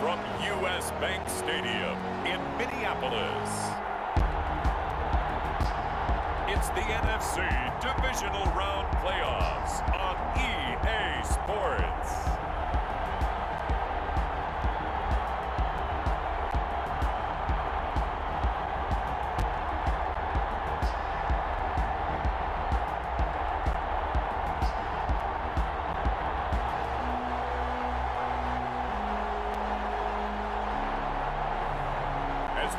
from U.S. Bank Stadium in Minneapolis. It's the NFC Divisional Round Playoffs on EA Sports.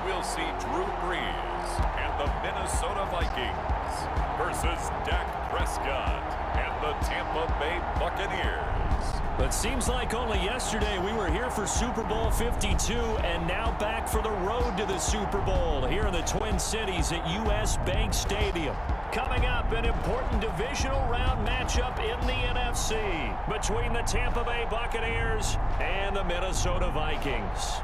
We'll see Drew Brees and the Minnesota Vikings versus Dak Prescott and the Tampa Bay Buccaneers. But seems like only yesterday we were here for Super Bowl 52 and now back for the road to the Super Bowl here in the Twin Cities at U.S. Bank Stadium. Coming up, an important divisional round matchup in the NFC between the Tampa Bay Buccaneers and the Minnesota Vikings.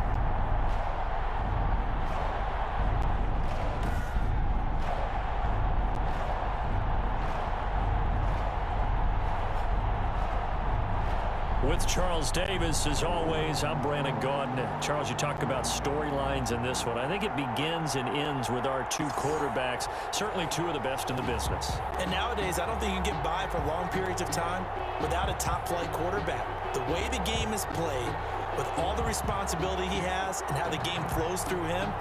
With Charles Davis, as always, I'm Brandon Gaudin. Charles, you talk about storylines in this one. I think it begins and ends with our two quarterbacks, certainly two of the best in the business. And nowadays, I don't think you can get by for long periods of time without a top-flight quarterback. The way the game is played, with all the responsibility he has and how the game flows through him,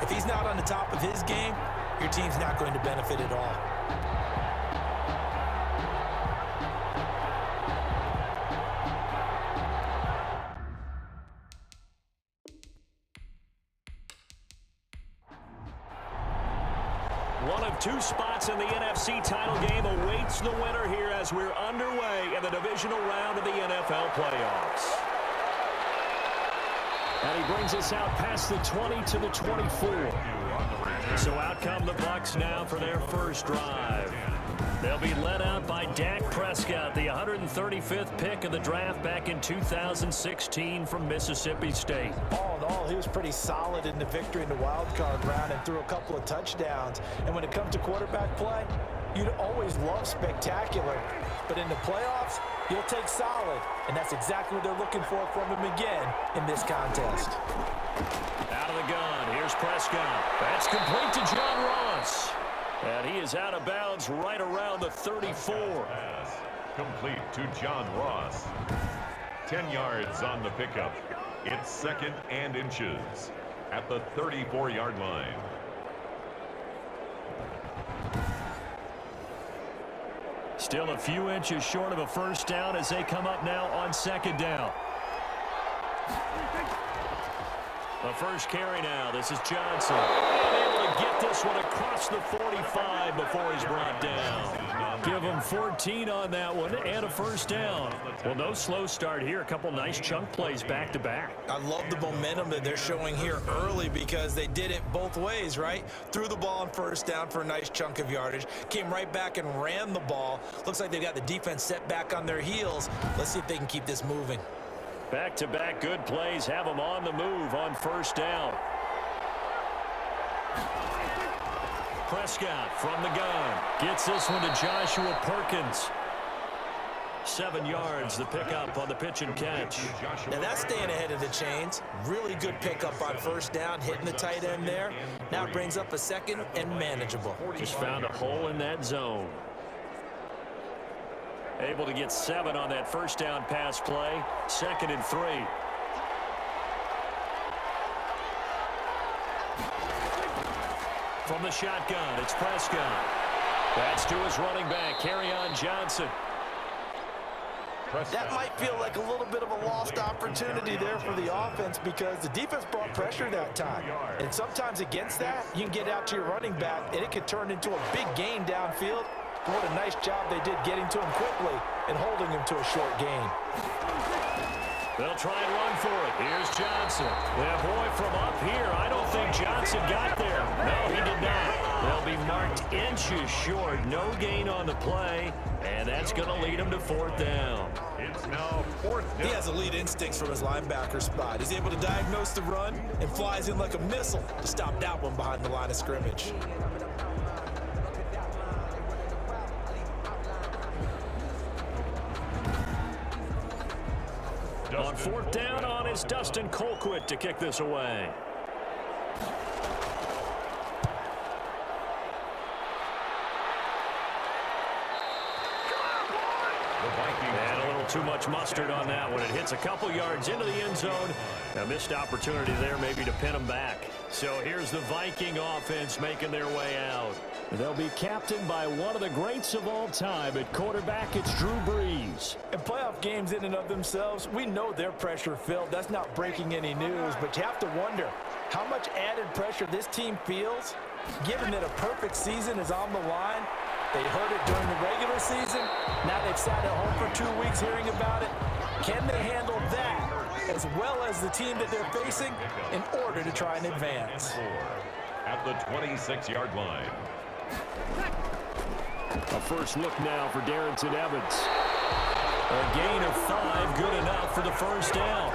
if he's not on the top of his game, your team's not going to benefit at all. One of two spots in the NFC title game awaits the winner here as we're underway in the divisional round of the NFL playoffs. And he brings us out past the 20 to the 24. So out come the Bucs now for their first drive. They'll be led out by Dak Prescott, the 135th pick of the draft back in 2016 from Mississippi State. All in all, he was pretty solid in the victory in the wild card round and threw a couple of touchdowns. And when it comes to quarterback play, you'd always love spectacular. But in the playoffs, you'll take solid. And that's exactly what they're looking for from him again in this contest. Out of the gun, here's Prescott. That's complete to John Ross. And he is out of bounds right around the 34. Pass complete to John Ross. 10 yards on the pickup. It's 2nd and inches at the 34-yard line. Still a few inches short of a first down as they come up now on 2nd down. The first carry now. This is Johnson. Able to get this one across the 45 before he's brought down. Give him 14 on that one and a first down. Well, no slow start here. A couple nice chunk plays back to back. I love the momentum that they're showing here early because they did it both ways, right? Threw the ball on first down for a nice chunk of yardage. Came right back and ran the ball. Looks like they've got the defense set back on their heels. Let's see if they can keep this moving. Back-to-back good plays have them on the move on first down. Prescott from the gun. Gets this one to Joshua Perkins. 7 yards, the pickup on the pitch and catch. Now that's staying ahead of the chains. Really good pickup on first down, hitting the tight end there. Now it brings up a second and manageable. Just found a hole in that zone. Able to get 7 on that first down pass play. 2nd and 3. From the shotgun, it's Prescott. That's to his running back, Kerryon Johnson. That might feel like a little bit of a lost opportunity there for the offense because the defense brought pressure that time. And sometimes against that, you can get out to your running back, and it could turn into a big gain downfield. But what a nice job they did getting to him quickly and holding him to a short gain. They'll try and run for it. Here's Johnson. That boy from up here, I don't think Johnson got there. No, he did not. They'll be marked inches short. No gain on the play, and that's going to lead him to 4th down. It's now 4th down. He has elite instincts from his linebacker spot. He's able to diagnose the run and flies in like a missile to stop that one behind the line of scrimmage. On fourth down on is Dustin Colquitt to kick this away. And a little too much mustard on that one. It hits a couple yards into the end zone. A missed opportunity there maybe to pin them back. So here's the Viking offense making their way out. They'll be captained by one of the greats of all time. At quarterback, it's Drew Brees. In playoff games in and of themselves, we know they're pressure-filled. That's not breaking any news, but you have to wonder how much added pressure this team feels, given that a perfect season is on the line. They heard it during the regular season. Now they've sat at home for 2 weeks hearing about it. Can they handle that as well as the team that they're facing in order to try and advance? At the 26-yard line. A first look now for Darrington Evans. A gain of 5, good enough for the first down.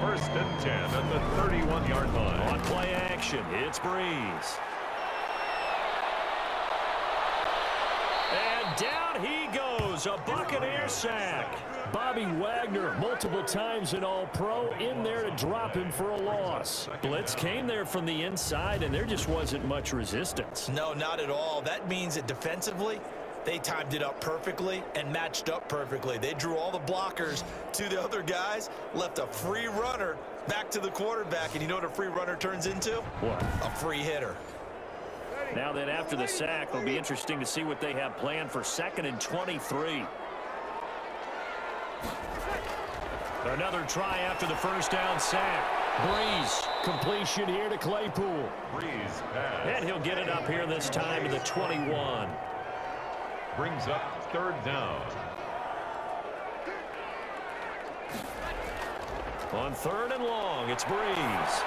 First and 10 at the 31-yard line. On play action, it's Brees. And down he goes, a Buccaneer sack. Bobby Wagner, multiple times an All-Pro, in there to drop him for a loss. Blitz came there from the inside, and there just wasn't much resistance. No, not at all. That means that defensively, they timed it up perfectly and matched up perfectly. They drew all the blockers to the other guys, left a free runner back to the quarterback, and you know what a free runner turns into? What? A free hitter. Now then, after the sack, it'll be interesting to see what they have planned for 2nd and 23. Another try after the first down sack. Brees, completion here to Claypool. Brees pass. And he'll get it up here this time to the 21. Brings up 3rd down. On 3rd and long, it's Brees.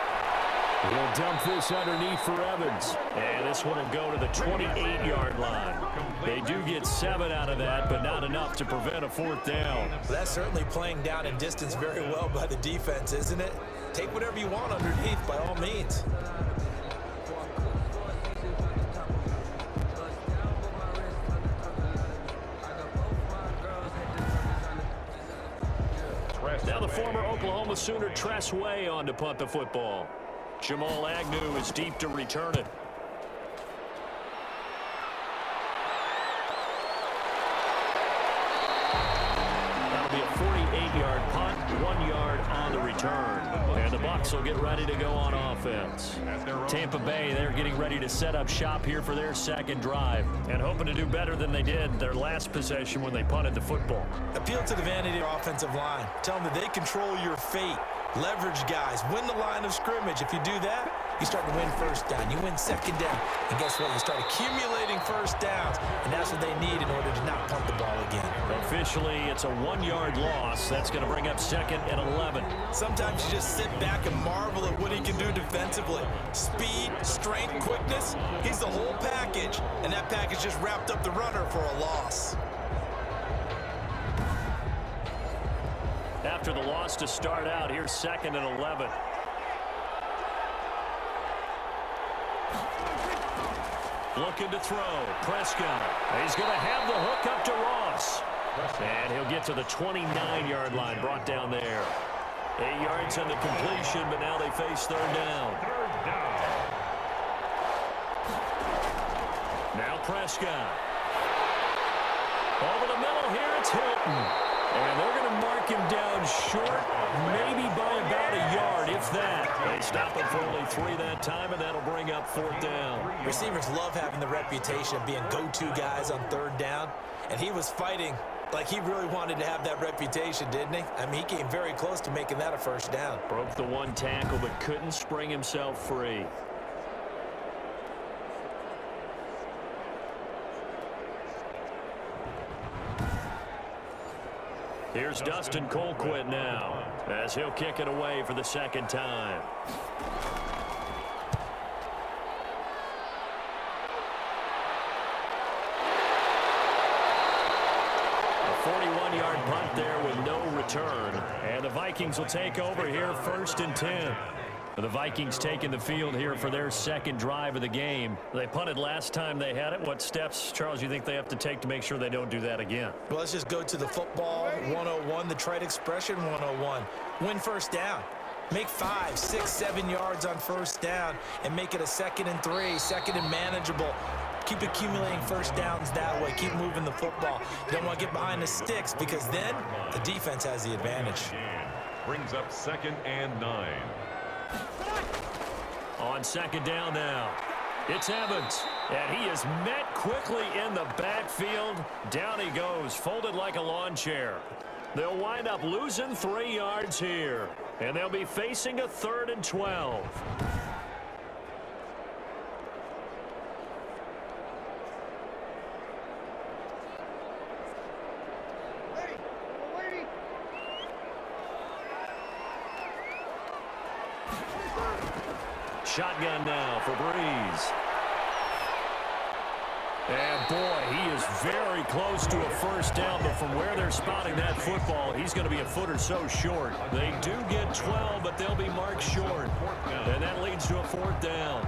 He'll dump this underneath for Evans. And this one will go to the 28-yard line. They do get 7 out of that, but not enough to prevent a 4th down. That's certainly playing down in distance very well by the defense, isn't it? Take whatever you want underneath by all means. Now the former Oklahoma Sooner Tress Way on to punt the football. Jamal Agnew is deep to return it. That'll be a 48-yard punt, 1 yard on the return. And the Bucs will get ready to go on offense. Tampa Bay, they're getting ready to set up shop here for their second drive and hoping to do better than they did their last possession when they punted the football. Appeal to the vanity of the offensive line. Tell them that they control your fate. Leverage guys. Win the line of scrimmage. If you do that, you start to win first down. You win second down. And guess what? You start accumulating first downs. And that's what they need in order to not punt the ball again. Officially, it's a 1-yard loss. That's going to bring up 2nd and 11. Sometimes you just sit back and marvel at what he can do defensively. Speed, strength, quickness. He's the whole package. And that package just wrapped up the runner for a loss. After the loss to start out, here's 2nd and 11. Looking to throw. Prescott. He's going to have the hook up to Ross. And he'll get to the 29-yard line, brought down there. 8 yards on the completion, but now they face 3rd down. Now Prescott. Over the middle here, it's Hilton. And they're going to mark him down short, maybe by about a yard, if that. They stop him for only 3 that time, and that'll bring up 4th down. Receivers love having the reputation of being go-to guys on 3rd down, and he was fighting like he really wanted to have that reputation, didn't he? I mean, he came very close to making that a first down. Broke the 1 tackle, but couldn't spring himself free. Here's Dustin Colquitt now, as he'll kick it away for the 2nd time. A 41-yard punt there with no return. And the Vikings will take over here 1st and 10. The Vikings taking the field here for their second drive of the game. They punted last time they had it. What steps, Charles, you think they have to take to make sure they don't do that again? Well, let's just go to the football 101, the trite expression 101. Win first down. Make 5, 6, 7 yards on first down and make it a 2nd and 3, 2nd and manageable. Keep accumulating first downs that way. Keep moving the football. You don't want to get behind the sticks because then the defense has the advantage. Brings up 2nd and 9. On second down now, it's Evans, and he is met quickly in the backfield. Down he goes, folded like a lawn chair. They'll wind up losing 3 yards here, and they'll be facing a 3rd and 12. Shotgun now for Breeze. And boy, he is very close to a first down, but from where they're spotting that football, he's going to be a foot or so short. They do get 12, but they'll be marked short. And that leads to a 4th down.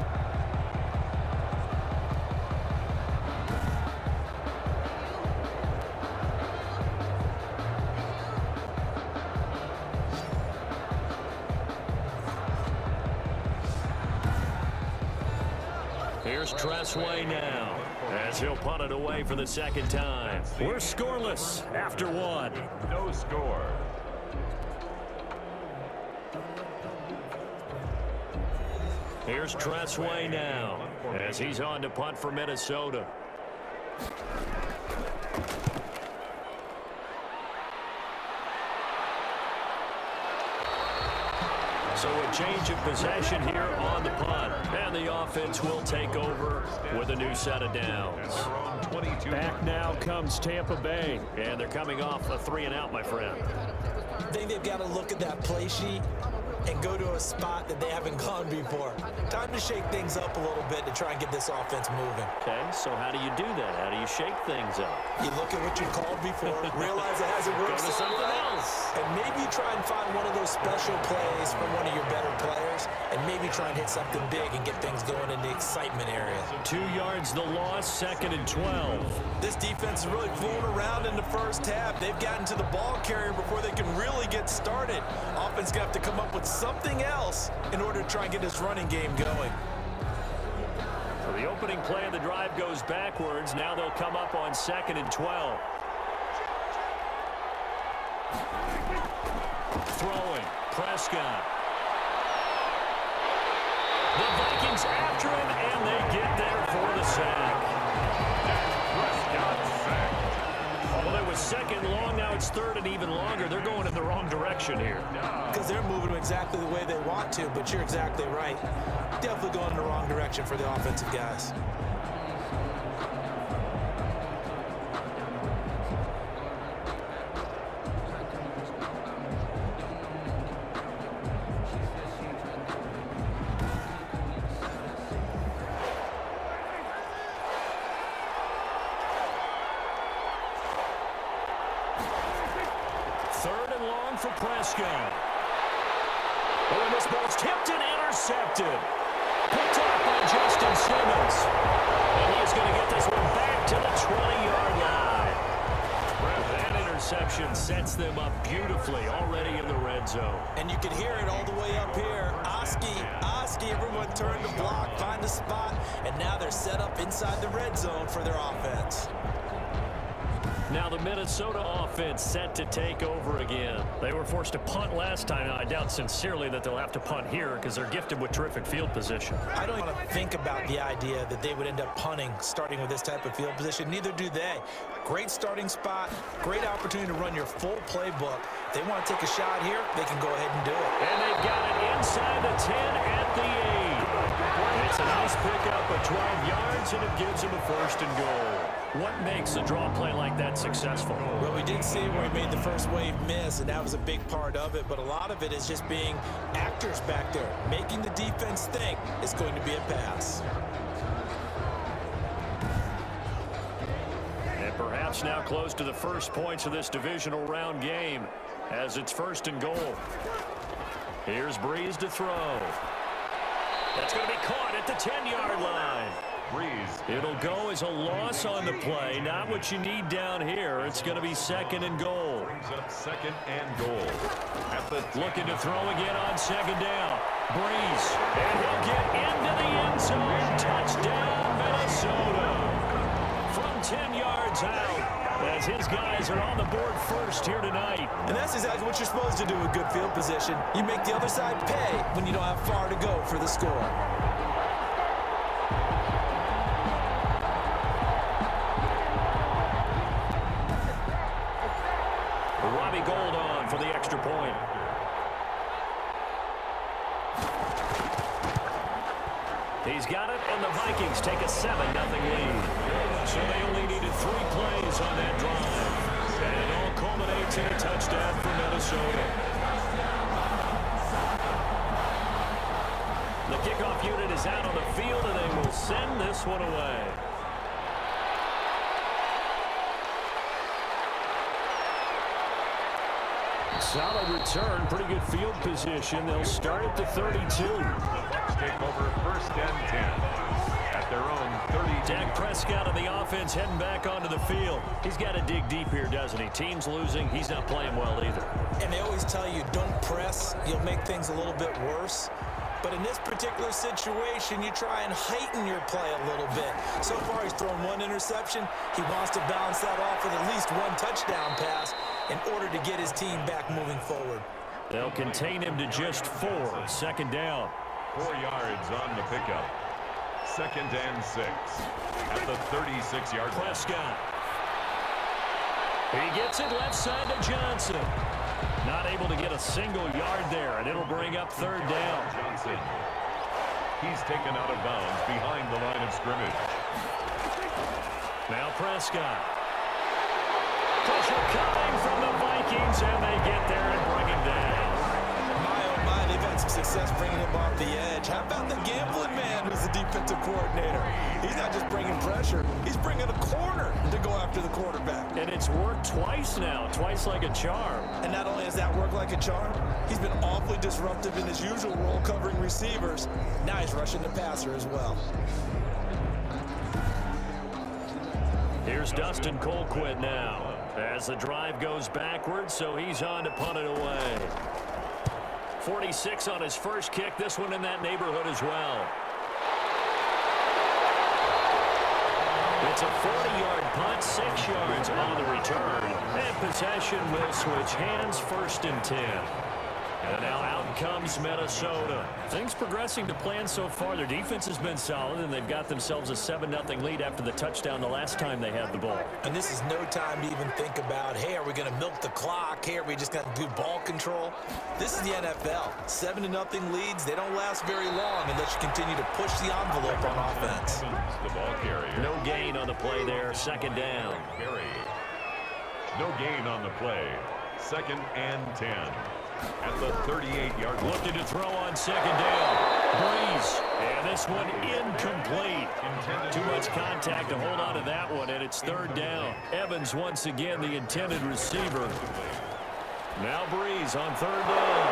Here's Tressway now, as he'll punt it away for the 2nd time. We're scoreless after 1. No score. Here's Tressway now, as he's on to punt for Minnesota. So a change of possession here on the punt. And the offense will take over with a new set of downs. Back now comes Tampa Bay. And they're coming off a 3-and-out, my friend. I think they've got to look at that play sheet and go to a spot that they haven't gone before. Time to shake things up a little bit to try and get this offense moving. Okay, so how do you do that? How do you shake things up? You look at what you called before, realize it hasn't worked Go to something else. and maybe try and find one of those special plays from one of your better players, and maybe try and hit something big and get things going in the excitement area. 2 yards the loss, 2nd and 12. This defense is really fooling around in the first half. They've gotten to the ball carrier before they can really get started. Offense going to have to come up with something else in order to try and get this running game going. So the opening play of the drive goes backwards. Now they'll come up on 2nd and 12. Throwing, Prescott. The Vikings after him, and they get there for the sack. Prescott sacked. Well, it was 2nd long, now it's 3rd and even longer. They're going in the wrong direction here. Because they're moving them exactly the way they want to, but you're exactly right. Definitely going in the wrong direction for the offensive guys. For Prescott. Oh, and this ball's tipped and intercepted. Picked up by Justin Simmons. And he is going to get this one back to the 20-yard line. That interception sets them up beautifully already in the red zone. And you can hear it all the way up here. Oski, everyone turned to block, find a spot, and now they're set up inside the red zone for their offense. Now the Minnesota offense set to take over again. They were forced to punt last time. Now, I doubt sincerely that they'll have to punt here because they're gifted with terrific field position. I don't want to think about the idea that they would end up punting starting with this type of field position. Neither do they. Great starting spot, great opportunity to run your full playbook. If they want to take a shot here, they can go ahead and do it. And they've got it inside the 10 at the 8. It's a nice pickup of 12 yards, and it gives them a 1st and goal. What makes a draw play like that successful? Well, we did see where he made the first wave miss, and that was a big part of it. But a lot of it is just being actors back there, making the defense think it's going to be a pass. And perhaps now close to the first points of this divisional round game as it's 1st and goal. Here's Breeze to throw. That's going to be caught at the 10-yard line. It'll go as a loss on the play. Not what you need down here. It's going to be second and goal. Brings up second and goal. Looking to throw again on second down. Breeze. And he'll get into the end zone. Touchdown, Minnesota. From 10 yards out, as his guys are on the board first here tonight. And that's exactly what you're supposed to do with good field position. You make the other side pay when you don't have far to go for the score. Gold on for the extra point. He's got it, and the Vikings take a 7-0 lead. So they only needed 3 plays on that drive. And it all culminates in a touchdown for Minnesota. The kickoff unit is out on the field, and they will send this one away. Solid return, pretty good field position. They'll start at the 32. Bucs take over first and 10 at their own 30. Dak Prescott on the offense heading back onto the field. He's got to dig deep here, doesn't he? Team's losing. He's not playing well either. And they always tell you, don't press. You'll make things a little bit worse. But in this particular situation, you try and heighten your play a little bit. So far, he's thrown 1 interception. He wants to bounce that off with at least 1 touchdown pass in order to get his team back moving forward. They'll contain him to just 4. Second down. 4 yards on the pickup. Second and 6 at the 36-yard line. Prescott. He gets it left side to Johnson. Not able to get a single yard there, and it'll bring up third down. Johnson. He's taken out of bounds behind the line of scrimmage. Now Prescott. Pressure coming from the Vikings, and they get there and bring him down. My, oh my, they've had some success bringing him off the edge. How about the gambling man who's the defensive coordinator? He's not just bringing pressure. He's bringing a corner to go after the quarterback. And it's worked twice now, twice like a charm. And not only has that worked like a charm, he's been awfully disruptive in his usual role covering receivers. Now he's rushing the passer as well. Here's Dustin Colquitt now as the drive goes backwards, so he's on to punt it away. 46 on his first kick, this one in that neighborhood as well. It's a 40-yard punt, 6 yards on the return. And possession will switch hands, first and 10. And now out comes Minnesota. Things progressing to plan so far. Their defense has been solid, and they've got themselves a 7-0 lead after the touchdown the last time they had the ball. And this is no time to even think about, hey, are we going to milk the clock? Hey, are we just going to do ball control? This is the NFL. 7-0 leads, they don't last very long unless you continue to push the envelope on offense. The ball carrier. No gain on the play there, second down. No gain on the play. Second and 10. At the 38-yard line. Looking to throw on second down. Breeze. And this one incomplete. Too much contact to hold on to that one, and it's third down. Evans once again the intended receiver. Now Breeze on third down.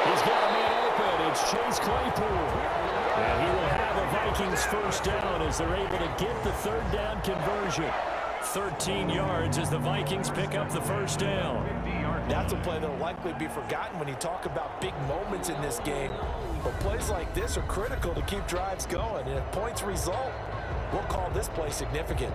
He's got a man open. It's Chase Claypool. And he will have a Vikings first down as they're able to get the third down conversion. 13 yards as the Vikings pick up the first down. That's a play that will likely be forgotten when you talk about big moments in this game. But plays like this are critical to keep drives going. And if points result, we'll call this play significant.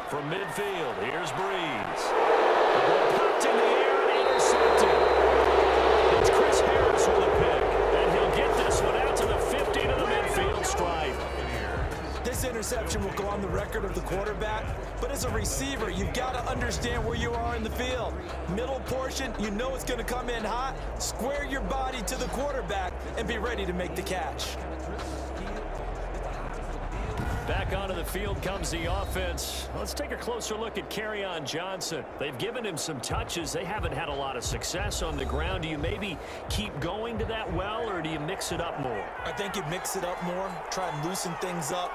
From midfield, here's Breeze. The ball popped in the air and intercepted. It's Chris Harris with a pick, and he'll get this one out to the 50 to the midfield stripe. This interception will go on the record of the quarterback, but as a receiver, you've got to understand where you are in the field. Middle portion, you know it's going to come in hot. Square your body to the quarterback and be ready to make the catch. Back onto the field comes the offense. Let's take a closer look at Kerryon Johnson. They've given him some touches. They haven't had a lot of success on the ground. Do you maybe keep going to that well, or do you mix it up more? I think you mix it up more, try and loosen things up.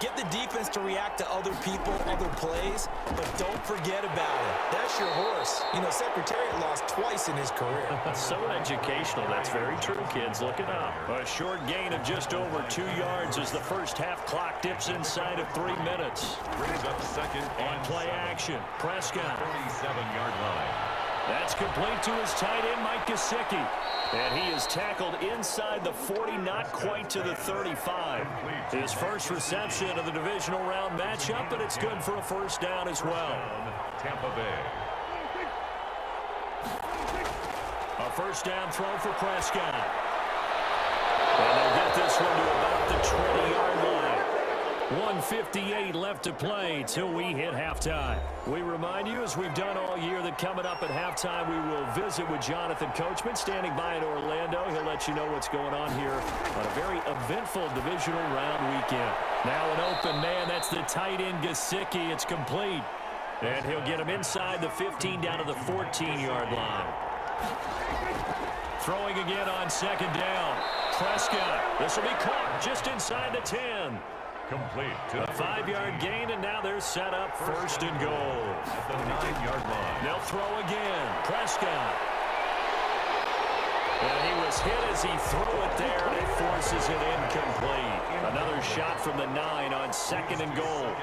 Get the defense to react to other people, other plays, but don't forget about it. That's your horse. You know, Secretariat lost twice in his career. So educational. That's very true, kids. Look it up. A short gain of just over 2 yards as the first half clock dips inside of 3 minutes. Brings up second On play action, Prescott. 37-yard line. That's complete to his tight end, Mike Gesicki. And he is tackled inside the 40, not quite to the 35. His first reception of the divisional round matchup, but it's good for a first down as well. Tampa Bay. A first down throw for Prescott. And they'll get this one to about the 20-yard line. 1:58 left to play till we hit halftime. We remind you, as we've done all year, that coming up at halftime, we will visit with Jonathan Coachman standing by in Orlando. He'll let you know what's going on here on a very eventful divisional round weekend. Now an open man, that's the tight end Gesicki. It's complete. And he'll get him inside the 15 down to the 14-yard line. Throwing again on second down. Prescott. This will be caught just inside the 10. Complete to A 5-yard gain, and now they're set up first and goal. At the 9-yard line. They'll throw again. Prescott. And he was hit as he threw it there, and it forces it incomplete. Another shot from the 9 on second and goal.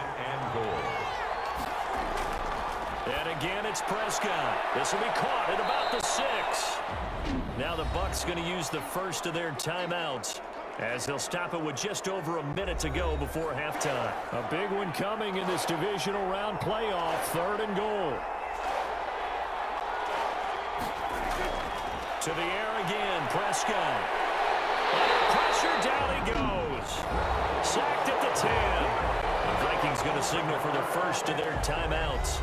And again, it's Prescott. This will be caught at about the 6. Now the Bucs going to use the first of their timeouts, as they'll stop it with just over a minute to go before halftime. A big one coming in this divisional round playoff, third and goal. To the air again, Prescott. Under pressure, down he goes. Sacked at the 10. The Vikings going to signal for the first of their timeouts,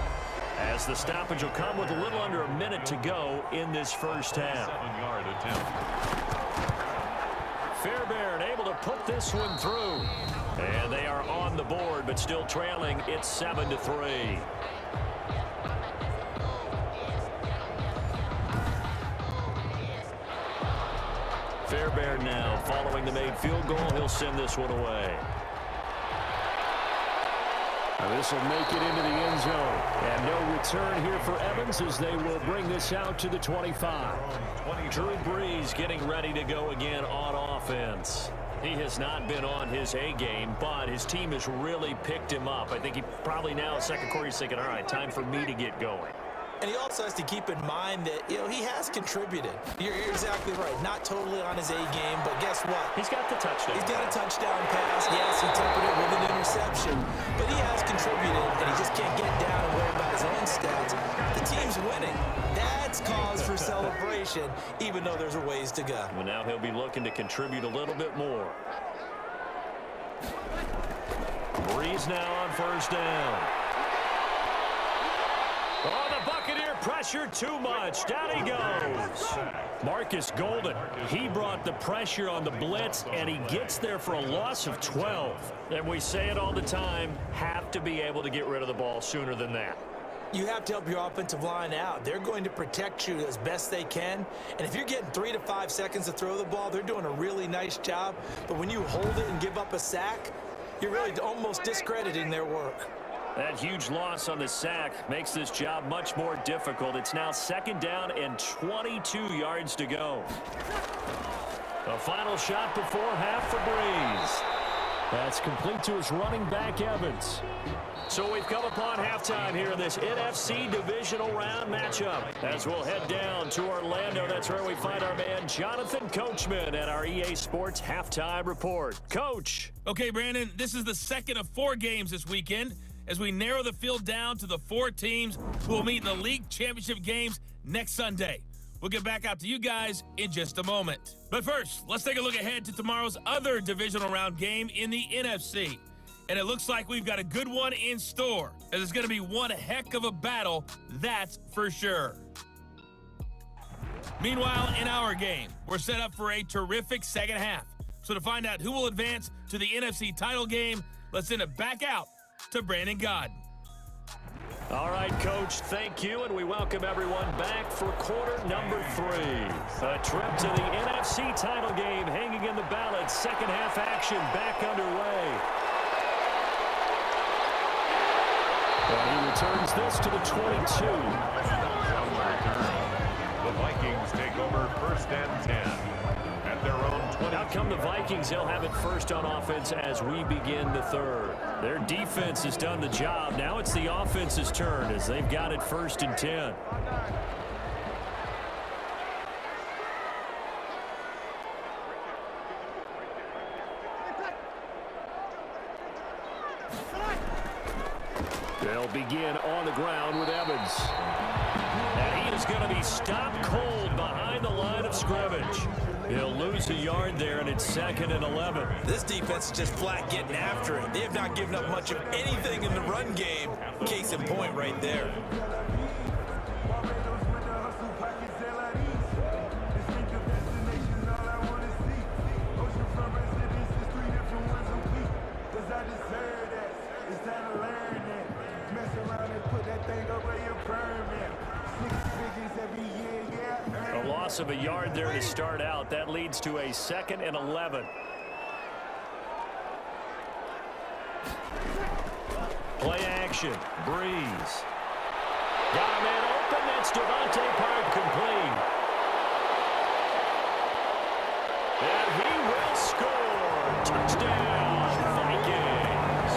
as the stoppage will come with a little under a minute to go in this first half. 7-yard attempt. Fairbairn able to put this one through. And they are on the board, but still trailing. It's 7-3. Fairbairn now following the made field goal. He'll send this one away. This will make it into the end zone. And no return here for Evans, as they will bring this out to the 25. Drew Brees getting ready to go again on offense. He has not been on his A game, but his team has really picked him up. I think he probably now, second quarter, he's thinking, all right, time for me to get going. And he also has to keep in mind that, you know, he has contributed. You're exactly right. Not totally on his A game, but guess what? He's got the touchdown. He's got a touchdown pass. Yes, he tempered it with an interception, but he has contributed, and he just can't get down and worry about his own stats. The team's winning. That's cause for celebration, even though there's a ways to go. Well, now he'll be looking to contribute a little bit more. Brees now on first down. Oh, the Buccaneer pressure too much. Down he goes. Marcus Golden, he brought the pressure on the blitz, and he gets there for a loss of 12. And we say it all the time, have to be able to get rid of the ball sooner than that. You have to help your offensive line out. They're going to protect you as best they can. And if you're getting 3 to 5 seconds to throw the ball, they're doing a really nice job. But when you hold it and give up a sack, you're really almost discrediting their work. That huge loss on the sack makes this job much more difficult. It's now second down and 22 yards to go. A final shot before half for Brees. That's complete to his running back, Evans. So we've come upon halftime here in this NFC divisional round matchup. As we'll head down to Orlando, that's where we find our man Jonathan Coachman at our EA Sports Halftime Report. Coach. Okay, Brandon, this is the second of 4 games this weekend, as we narrow the field down to the 4 teams who will meet in the league championship games next Sunday. We'll get back out to you guys in just a moment. But first, let's take a look ahead to tomorrow's other divisional round game in the NFC. And it looks like we've got a good one in store, as it's going to be one heck of a battle, that's for sure. Meanwhile, in our game, we're set up for a terrific second half. So to find out who will advance to the NFC title game, Let's send it back out to Brandon Gaudin. All right, Coach, thank you, and we welcome everyone back for quarter number 3. A trip to the NFC title game hanging in the balance. Second half action back underway. And he returns this to the 22. The Vikings take over first and 10 at their own 20. Out come the Vikings. They'll have it first on offense as we begin the third. Their defense has done the job. Now it's the offense's turn as they've got it first and 10. They'll begin on the ground with Evans. And he is going to be stopped cold behind the line of scrimmage. He'll lose a yard there, and it's 2nd and 11. This defense is just flat getting after it. They have not given up much of anything in the run game. Case in point right there. A loss of a yard there to start out. That leads to a 2nd and 11. Play action. Breeze. Got a man open. That's Devontae Park complete. And he will score. Touchdown, Vikings.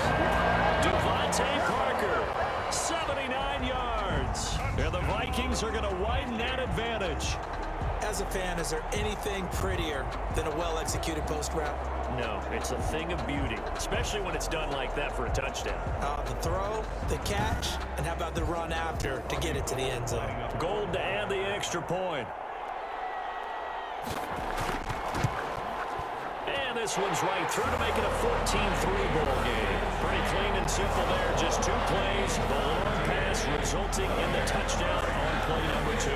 Devontae Parker, 79 yards. And the Vikings are going to widen that advantage. As a fan, is there anything prettier than a well-executed post route? No, it's a thing of beauty, especially when it's done like that for a touchdown. The throw, the catch, and how about the run after to get it to the end zone? Gold to add the extra point. And this one's right through to make it a 14-3 ball game. Pretty clean and simple there. Just 2 plays. The long pass resulting in the touchdown on play number 2.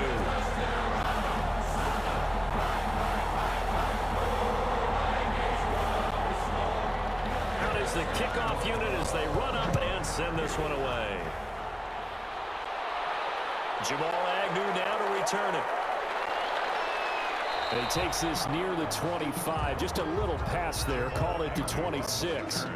The kickoff unit as they run up and send this one away. Jamal Agnew now to return it. And he takes this near the 25. Just a little pass there. Call it to 26.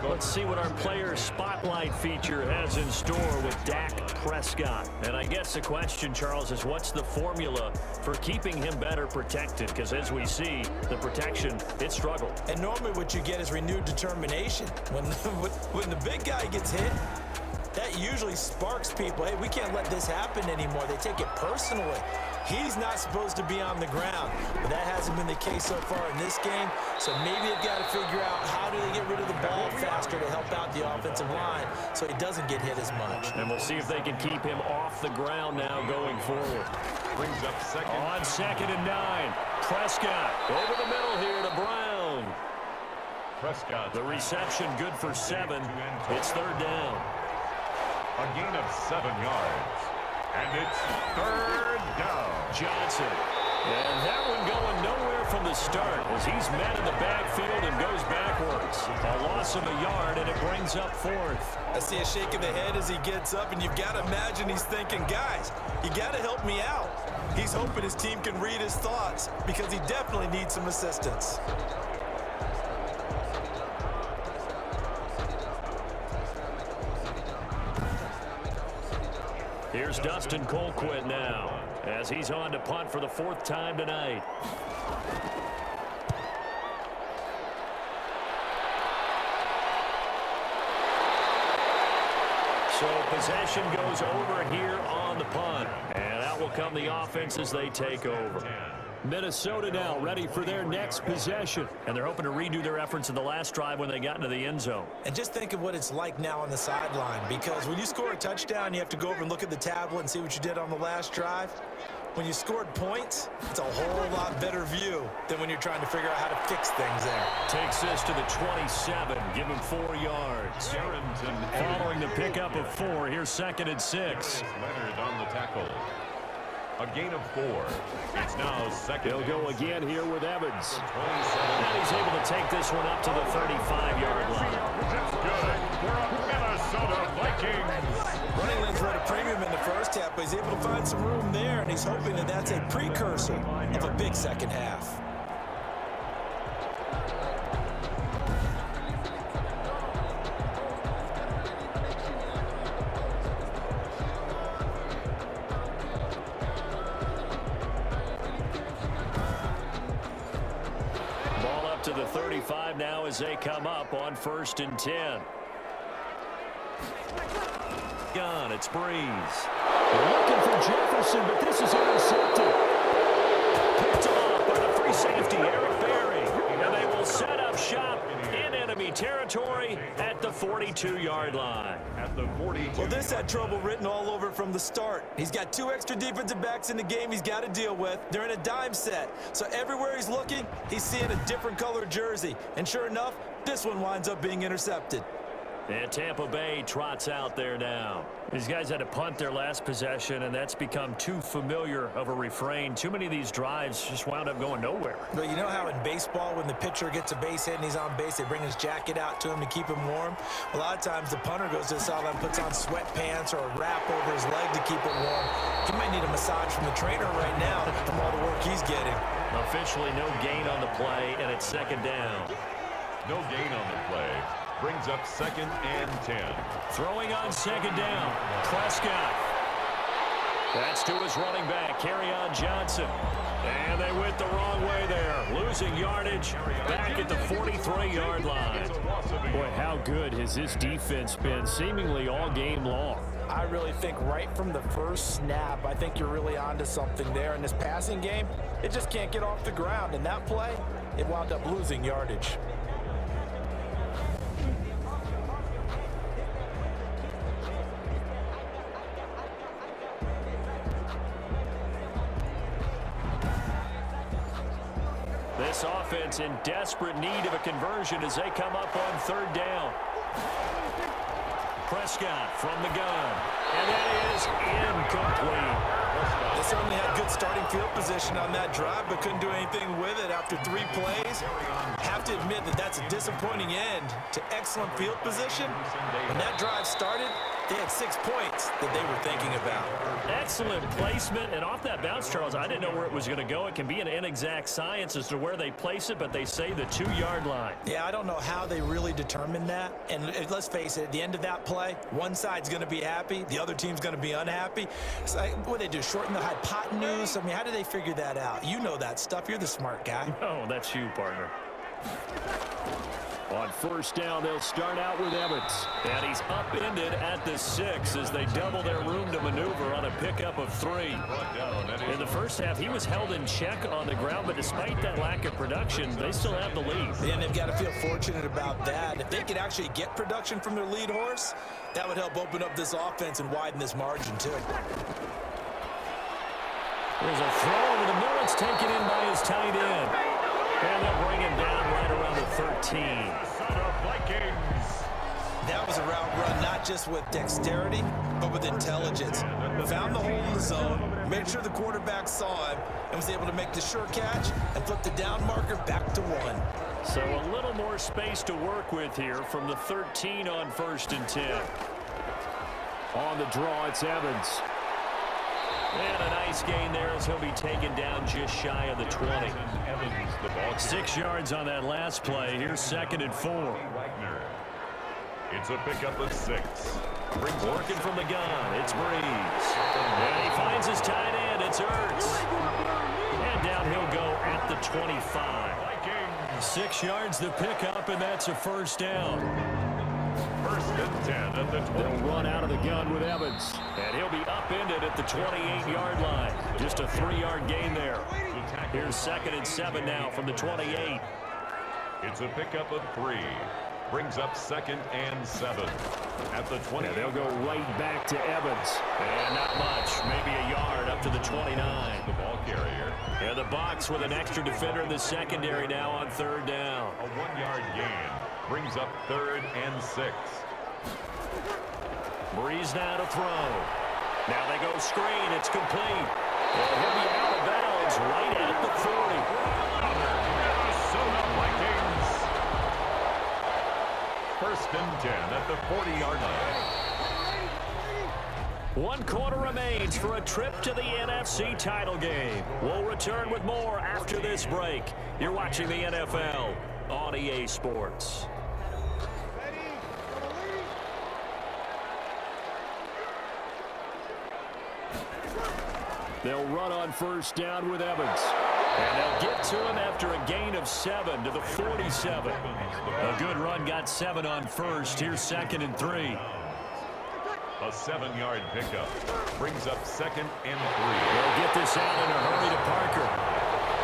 Let's see what our player spotlight feature has in store with Dak Prescott. And I guess the question, Charles, is what's the formula for keeping him better protected? Because as we see, the protection, it struggled. And normally what you get is renewed determination. When the big guy gets hit, that usually sparks people. Hey, we can't let this happen anymore. They take it personally. He's not supposed to be on the ground, but that hasn't been the case so far in this game. So maybe they've got to figure out how do they get rid of the ball faster to help out the offensive line so he doesn't get hit as much. And we'll see if they can keep him off the ground now going forward. Brings up second. On 2nd and 9. Prescott over the middle here to Brown. Prescott. The reception good for 7. It's 3rd down. A gain of 7 yards. And it's 3rd down. Johnson. And that one going nowhere from the start as he's met in the backfield and goes backwards. A loss of a yard, and it brings up 4th. I see a shake of the head as he gets up, and you've got to imagine he's thinking, guys, you got to help me out. He's hoping his team can read his thoughts because he definitely needs some assistance. Here's Dustin Colquitt now as he's on to punt for the 4th time tonight. So possession goes over here on the punt. And out will come the offense as they take over. Minnesota now ready for their next possession. And they're hoping to redo their efforts in the last drive when they got into the end zone. And just think of what it's like now on the sideline, because when you score a touchdown, you have to go over and look at the tablet and see what you did on the last drive. When you scored points, it's a whole lot better view than when you're trying to figure out how to fix things there. Takes this to the 27, give him 4 yards. Following the pickup of 4, here's 2nd and 6. Leonard on the tackle. A gain of 4. It's now second. He'll go again here with Evans. And he's able to take this one up to the 35-yard line. That's good for a Minnesota Vikings. Running lanes were at a premium in the first half, but he's able to find some room there, and he's hoping that that's a precursor of a big second half. To the 35 now as they come up on 1st and 10. Gun, it's Breeze. Looking for Jefferson, but this is intercepted. Picked off by the free safety, Eric Berry. And they will set up shop in enemy territory at the 42-yard line. At the 42. Well, this had trouble written all over from the start. He's got 2 extra defensive backs in the game he's got to deal with. They're in a dime set. So everywhere he's looking, he's seeing a different colored jersey. And sure enough, this one winds up being intercepted. And Tampa Bay trots out there now. These guys had to punt their last possession, and that's become too familiar of a refrain. Too many of these drives just wound up going nowhere. But you know how in baseball, when the pitcher gets a base hit and he's on base, they bring his jacket out to him to keep him warm? A lot of times the punter goes to the sideline, puts on sweatpants or a wrap over his leg to keep it warm. He might need a massage from the trainer right now from all the work he's getting. Officially no gain on the play, and it's second down. No gain on the play. Brings up 2nd and 10. Throwing on second down, Prescott. That's to his running back, Kerryon Johnson. And they went the wrong way there, losing yardage back at the 43-yard line. Boy, how good has this defense been seemingly all game long? I really think right from the first snap, I think you're really onto something there. In this passing game, it just can't get off the ground. And that play, it wound up losing yardage. This offense in desperate need of a conversion as they come up on 3rd down. Prescott from the gun, and that is incomplete. They certainly had good starting field position on that drive, but couldn't do anything with it after 3 plays. Have to admit that that's a disappointing end to excellent field position. When that drive started, they had 6 points that they were thinking about. Excellent placement, and off that bounce, Charles, I didn't know where it was going to go. It can be an inexact science as to where they place it, but they say the 2-yard line. Yeah, I don't know how they really determined that. And let's face it, at the end of that play, one side's going to be happy, the other team's going to be unhappy. It's like, what do they do, shorten the hypotenuse? I mean, how do they figure that out? You know that stuff. You're the smart guy. Oh, that's you, partner. On 1st down, they'll start out with Evans. And he's upended at the 6 as they double their room to maneuver on a pickup of 3. In the first half, he was held in check on the ground, but despite that lack of production, they still have the lead. And they've got to feel fortunate about that. If they could actually get production from their lead horse, that would help open up this offense and widen this margin, too. There's a throw over the middle. It's taken in by his tight end. And they'll bring him down right around the 13. That was a route run not just with dexterity, but with intelligence. Found the hole in the zone, made sure the quarterback saw him, and was able to make the sure catch and flip the down marker back to 1. So a little more space to work with here from the 13 on 1st and 10. On the draw, it's Evans. And a nice gain there as he'll be taken down just shy of the 20. 6 yards on that last play. Here's 2nd and 4. It's a pickup of 6. Working from the gun, it's Breeze. And he finds his tight end, it's Ertz. And down he'll go at the 25. 6 yards the pickup, and that's a 1st down. 1st and 10 at the 20. They'll run out of the gun with Evans. And he'll be upended at the 28-yard line. Just a 3-yard gain there. Here's 2nd and 7 now from the 28. It's a pickup of 3. Brings up 2nd and 7 at the 20. And they'll go right back to Evans. And not much, maybe a yard up to the 29. The ball carrier. And the box with an extra defender in the secondary now on 3rd down. A 1-yard gain. Brings up 3rd and 6. Breeze now to throw. Now they go screen. It's complete. And he'll be out of bounds right at the 40. Minnesota Vikings. First and 10 at the 40-yard line. 1 quarter remains for a trip to the NFC title game. We'll return with more after this break. You're watching the NFL on EA Sports. They'll run on first down with Evans. And they'll get to him after a gain of 7 to the 47. A good run got 7 on first. Here's 2nd and 3. A 7-yard pickup brings up 2nd and 3. They'll get this out in a hurry to Parker.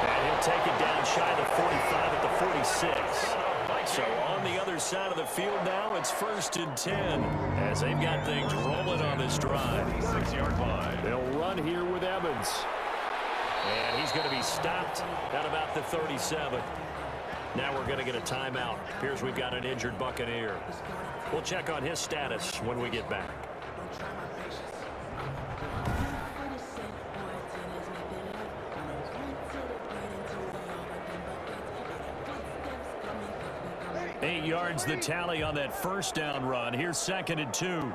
And he'll take it down shy of the 45 at the 46. So on the other side of the field now, it's 1st and 10 as they've got things rolling on this drive. 6-yard line. They'll run here with Evans. And he's going to be stopped at about the 37. Now we're going to get a timeout. Appears we've got an injured Buccaneer. We'll check on his status when we get back. Eight yards the tally on that first down run. Here's 2nd and 2.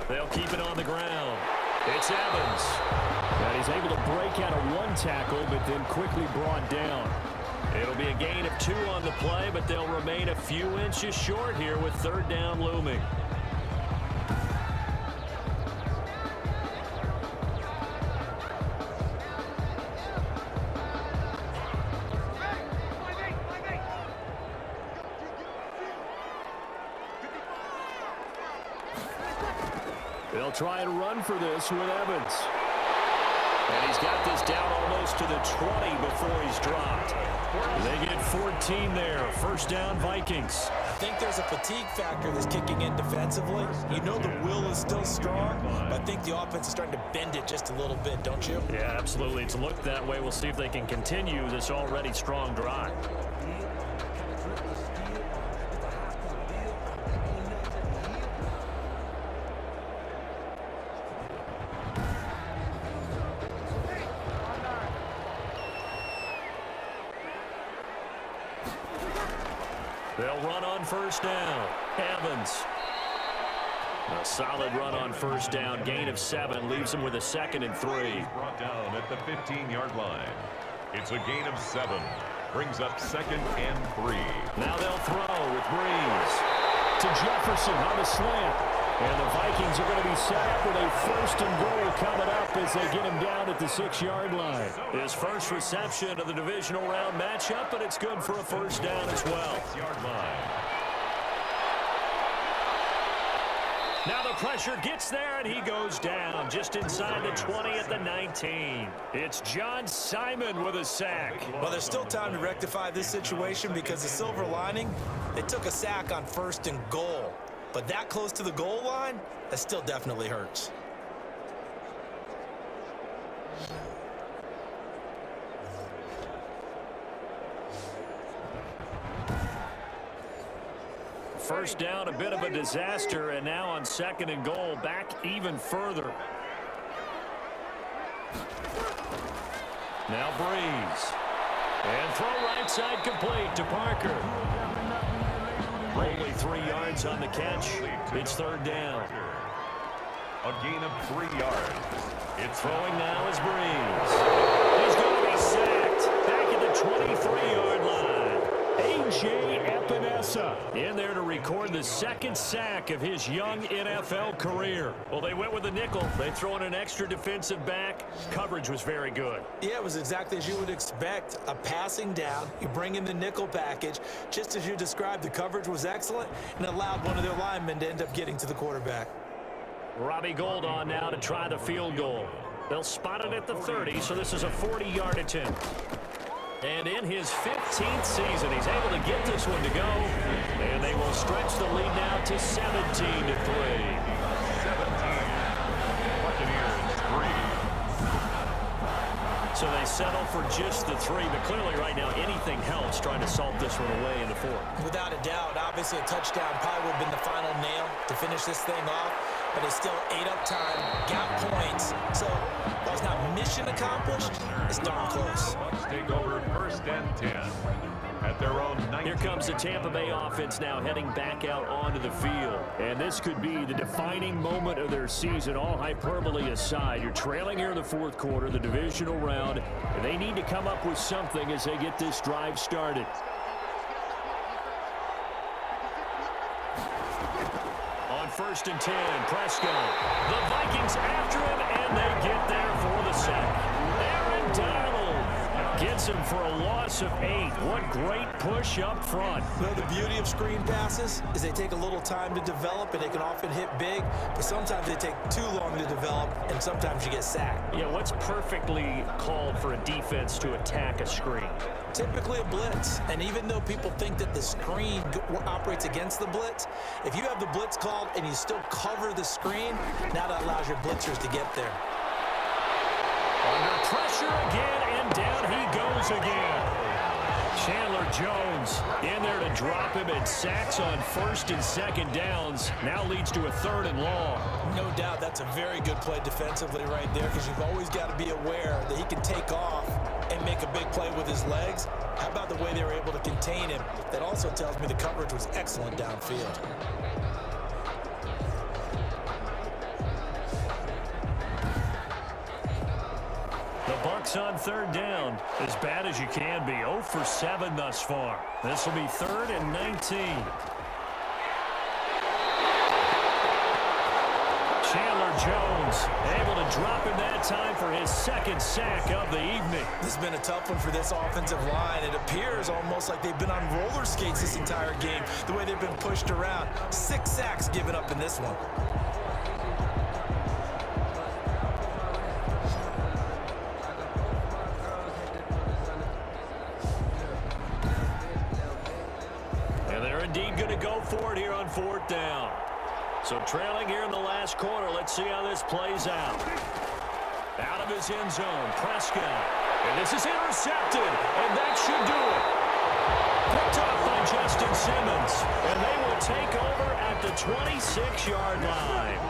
They'll keep it on the ground. It's Evans. And he's able to break out of 1 tackle, but then quickly brought down. It'll be a gain of 2 on the play, but they'll remain a few inches short here with 3rd down looming. They'll try and run for this with Evans. And he's got this down almost to the 20 before he's dropped. They get 14 there. 1st down, Vikings. I think there's a fatigue factor that's kicking in defensively. You know the will is still strong, but I think the offense is starting to bend it just a little bit, don't you? Yeah, absolutely. It's looked that way. We'll see if they can continue this already strong drive. They'll run on 1st down. Evans. A solid run on 1st down. Gain of 7 leaves him with a 2nd and 3. Brought down at the 15-yard line. It's a gain of 7. Brings up 2nd and 3. Now they'll throw with Breeze. To Jefferson on the slant. And the Vikings are going to be set up with a 1st and goal coming up as they get him down at the 6-yard line. His first reception of the divisional round matchup, but it's good for a 1st down as well. 6-yard line. Now the pressure gets there, and he goes down just inside the 20 at the 19. It's John Simon with a sack. Well, there's still time to rectify this situation because the silver lining, they took a sack on 1st and goal. But that close to the goal line, that still definitely hurts. First down, a bit of a disaster, and now on 2nd and goal, back even further. Now Breeze. And throw right side complete to Parker. Only 3 yards on the catch. It's 3rd down. A gain of 3 yards. It's throwing now is Breeze. He's going to be sacked back at the 23-yard line. A.J. Epinesa in there to record the 2nd sack of his young NFL career. Well, they went with the nickel. They throw in an extra defensive back. Coverage was very good. Yeah, it was exactly as you would expect. A passing down. You bring in the nickel package. Just as you described, the coverage was excellent and allowed one of their linemen to end up getting to the quarterback. Robbie Gould on now to try the field goal. They'll spot it at the 30, so this is a 40-yard attempt. And in his 15th season, he's able to get this one to go. And they will stretch the lead now to 17-3. 17. Buccaneers 3. So they settle for just the 3, but clearly right now anything helps trying to salt this one away in the 4th. Without a doubt, obviously a touchdown probably would have been the final nail to finish this thing off. but they still ate up time, got points. So that was not mission accomplished. It's darn close. Bucs take over 1st and 10 at their own 19. Here comes the Tampa Bay offense now heading back out onto the field. And this could be the defining moment of their season, all hyperbole aside. You're trailing here in the 4th quarter, the divisional round, and they need to come up with something as they get this drive started. On 1st and 10, Prescott. The Vikings after him, and they get there for the sack. Aaron Donald gets him for a loss of 8. What great push up front. Well, the beauty of screen passes is they take a little time to develop, and they can often hit big, but sometimes they take too long to develop, and sometimes you get sacked. Yeah, what's perfectly called for a defense to attack a screen? Typically a blitz, and even though people think that the screen operates against the blitz, if you have the blitz called and you still cover the screen, now that allows your blitzers to get there. Under pressure again, and down he goes again. Chandler Jones in there to drop him, and sacks on 1st and 2nd downs. Now leads to a 3rd and long. No doubt that's a very good play defensively right there, because you've always got to be aware that he can take off and make a big play with his legs. How about the way they were able to contain him? That also tells me the coverage was excellent downfield. The Bucs on 3rd down, as bad as you can be. 0 for 7 thus far. This will be 3rd and 19. Chandler Jones able to drop him that time for his 2nd sack of the evening. This has been a tough one for this offensive line. It appears almost like they've been on roller skates this entire game, the way they've been pushed around. 6 sacks given up in this one. Indeed going to go for it here on 4th down. So trailing here in the last quarter. Let's see how this plays out. Out of his end zone, Prescott. And this is intercepted, and that should do it. Picked off by Justin Simmons. And they will take over at the 26-yard line.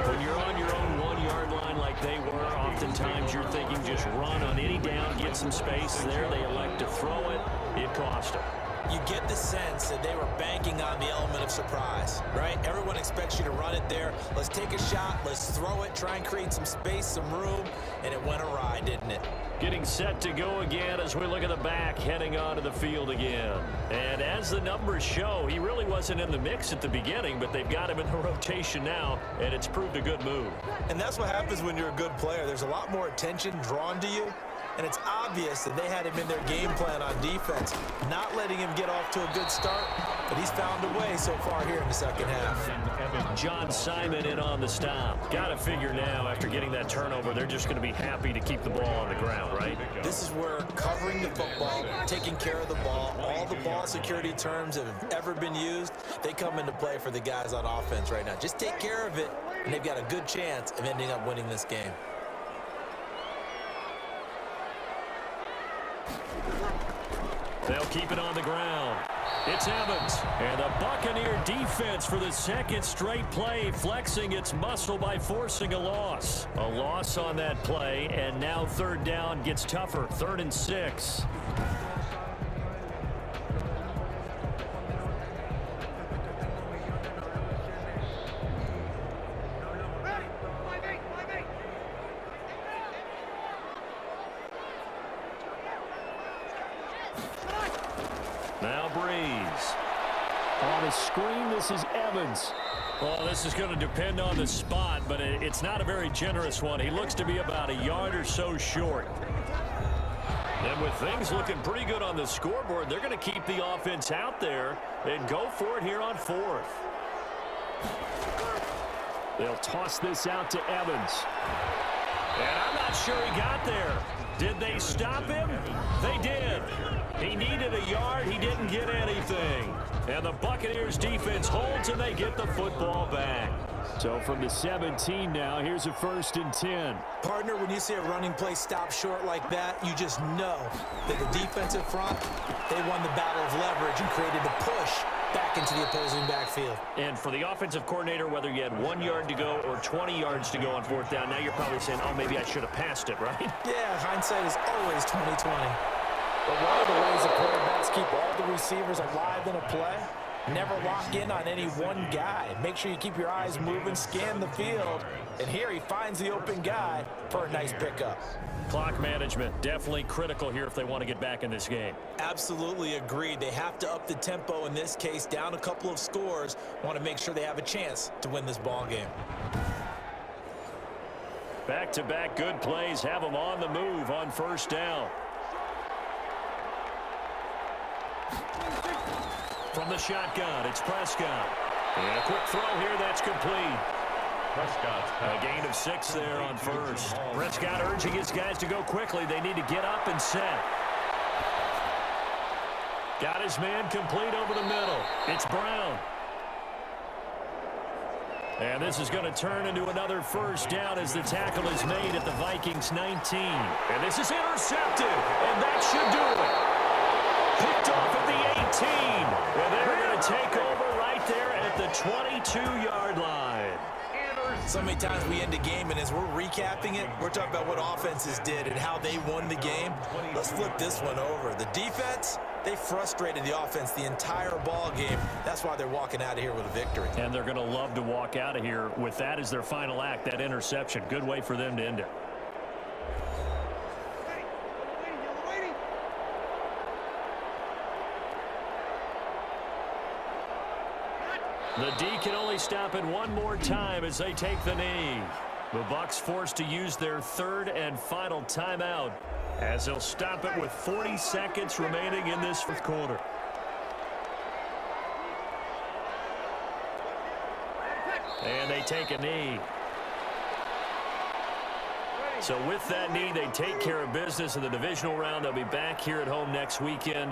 When you're on your own 1-yard line like they were, oftentimes you're thinking just run on any down, get some space. There they elect to throw it. It cost them. You get the sense that they were banking on the element of surprise, right? Everyone expects you to run it there. Let's take a shot. Let's throw it. Try and create some space, some room. And it went awry, didn't it? Getting set to go again as we look at the back, heading onto the field again. And as the numbers show, he really wasn't in the mix at the beginning, but they've got him in the rotation now, and it's proved a good move. And that's what happens when you're a good player. There's a lot more attention drawn to you. And it's obvious that they had him in their game plan on defense, not letting him get off to a good start, but he's found a way so far here in the 2nd half. John Simon in on the stop. Got to figure now, after getting that turnover, they're just going to be happy to keep the ball on the ground, right? This is where covering the football, taking care of the ball, all the ball security terms that have ever been used, they come into play for the guys on offense right now. Just take care of it, and they've got a good chance of ending up winning this game. They'll keep it on the ground. It's Evans. And the Buccaneer defense for the 2nd straight play, flexing its muscle by forcing a loss. A loss on that play, and now 3rd down gets tougher. 3rd and 6. Now Breeze. On the screen, this is Evans. Well, this is going to depend on the spot, but it's not a very generous one. He looks to be about a yard or so short. And with things looking pretty good on the scoreboard, they're going to keep the offense out there and go for it here on 4th. They'll toss this out to Evans. And I'm not sure he got there. Did they stop him? They did. He needed a yard. He didn't get anything. And the Buccaneers defense holds, and they get the football back. So from the 17 now, here's a 1st and 10. Partner, when you see a running play stop short like that, you just know that the defensive front, they won the battle of leverage and created the push back into the opposing backfield. And for the offensive coordinator, whether you had 1 yard to go or 20 yards to go on fourth down, now you're probably saying, oh, maybe I should have passed it, right? Yeah, hindsight is always 20/20. But one of the ways the quarterbacks keep all the receivers alive in a play, never lock in on any one guy. Make sure you keep your eyes moving, scan the field. And here he finds the open guy for a nice pickup. Clock management, definitely critical here if they want to get back in this game. Absolutely agreed. They have to up the tempo in this case, down a couple of scores. Want to make sure they have a chance to win this ball game. Back-to-back good plays have them on the move on first down. From the shotgun, it's Prescott. And a quick throw here, that's complete. A gain of 6 there on first. Prescott urging his guys to go quickly. They need to get up and set. Got his man complete over the middle. It's Brown. And this is going to turn into another first down as the tackle is made at the Vikings 19. And this is intercepted. And that should do it. Picked off at the 18. And they're going to take over right there at the 22-yard line. So many times we end a game, and as we're recapping it, we're talking about what offenses did and how they won the game. Let's flip this one over. The defense, they frustrated the offense the entire ball game. That's why they're walking out of here with a victory. And they're going to love to walk out of here with that as their final act, that interception. Good way for them to end it. The D can only stop it one more time as they take the knee. The Bucs forced to use their third and final timeout as they'll stop it with 40 seconds remaining in this fourth quarter. And they take a knee. So with that knee, they take care of business in the divisional round. They'll be back here at home next weekend.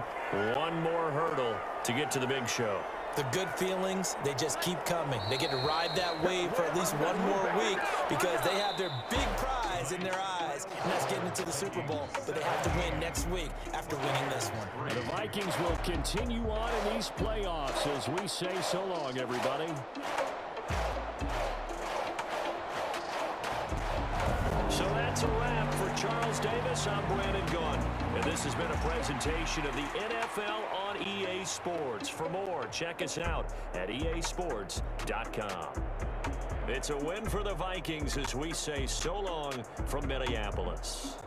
One more hurdle to get to the big show. The good feelings, they just keep coming. They get to ride that wave for at least one more week because they have their big prize in their eyes, and that's getting into the Super Bowl. But they have to win next week after winning this one. The Vikings will continue on in these playoffs as we say so long, everybody. So that's a wrap for Charles Davis. I'm Brandon Gunn. And this has been a presentation of the NFL on EA Sports. For more, check us out at easports.com. It's a win for the Vikings as we say so long from Minneapolis.